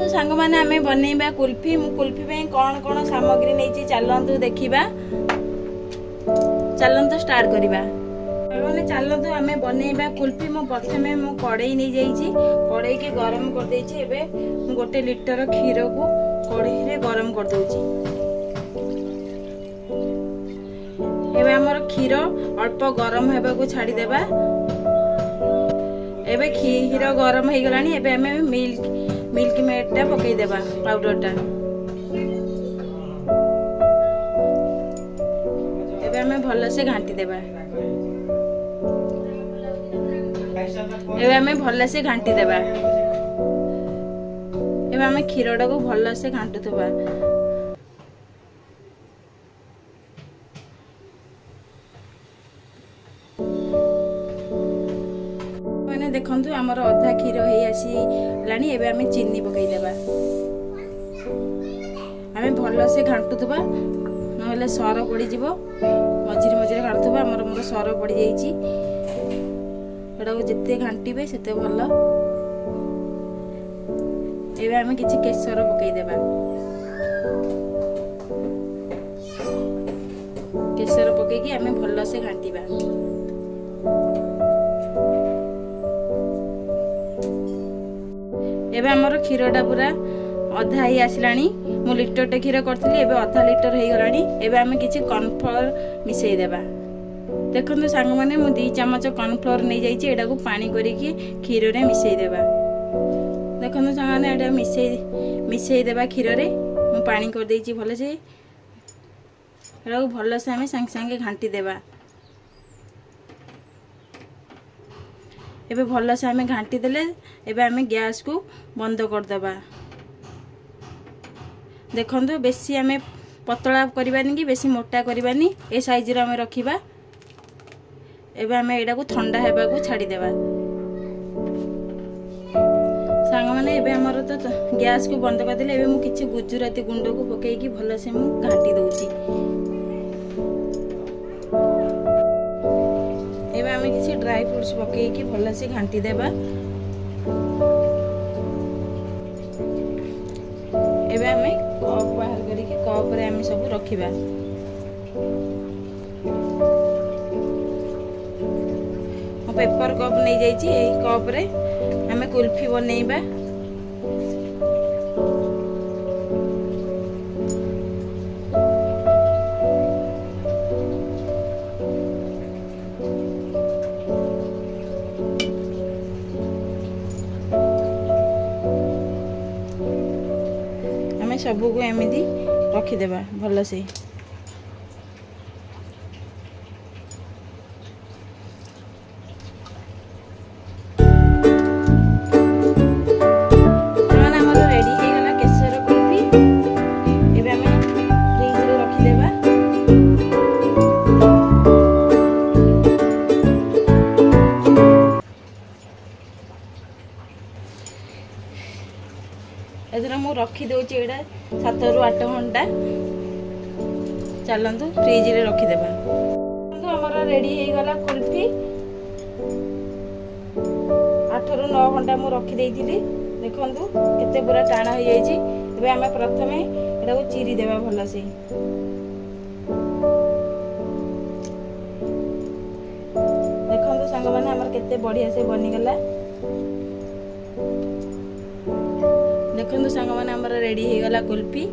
सांग माने आमे बनेबा कुल्फी मु कुल्फी पे कोन कोन सामग्री नेची चलंतु देखिबा चलंतु स्टार्ट करिबा माने चलंतु आमे बनेबा कुल्फी मु प्रथमे मु कड़ाई नै जाईची कड़ाई के गरम कर देची एबे मु 1 लीटर खीर को कड़ाई रे गरम कर दोची एबे हमर खीर अल्प गरम हेबा को छाडी देबा एबे खीर गरम हे गलानी एबे हमें मिल्क मेड टा पकई देबा पाउडर टा एबे हमें भल से घांटी देबा एबे हमें भल से घांटी देबा एबे हमें खीरटा को भल से घांटू थबा माने देखंतु हमर आधा खीर हे आसी लानी एबे हमें चीनी पकई देबा हमें भल से घांटू थबा नहले सर पड़ी जीवो मझिर मझिर घांटुबा हमर मोर सर पड़ी जाईची एटा को जत्ते घांटीबे सेते भल एबे हमें किछि केसर पकई देबा केसर पकई की हमें भल से घांटीबा एबे हमर खीरटा पूरा अधा ही आसलानी मु लीटर टे खीर करथली एबे आधा लीटर हे गलानी एबे हमें किछि कॉर्नफ्लोर मिसई देबा देखंतु सांग माने मु 2 चम्मच कॉर्नफ्लोर नै जाईची एटा को पानी करी की खीर रे मिसई देबा देखंतु सांग माने एटा मिसई देबा खीर रे मु पानी कर देईची भले से एटा को भले से हमें संग संगे घांटी देबा एबे भल से हमें घांटी देले एबे हमें गैस को बंद कर देबा देखंतु बेसी हमें पतला करबानी कि बेसी मोटा करबानी ए साइज रे हमें रखिबा एबे हमें एडा को ठंडा हेबा को छाडी देबा सांग माने एबे हमर तो गैस को बंद कर देले एबे मु किछि गुजराती गुंड को पकई की भल से मु घांटी दोची एबे हमें किछि ड्राई फ्रूट्स पकई की भल से घांटी देबा एबे हमें कप बाहर करी के कप रे हमें सब रखिबा पेपर कप नहीं जाइए यही कप रे हमें कुल्फी बनैबा हमें सबको एमती रखीदेबा भल से मु रखी दउची एडा 7 रु 8 घंटा चलंतु फ्रिज रे रखी देबा तो हमरा रेडी हे गला कुल्फी 8 रु 9 घंटा मु रखी देइथिली देखंतु केते पूरा टाणा हो जाईची एबे हमें प्रथमे एडा को चीरी देबा भल से देखंतु संग माने हमर केते बढ़िया से बनी गला देखंतु सांग माने हमर रेडी हे गला कुल्फी।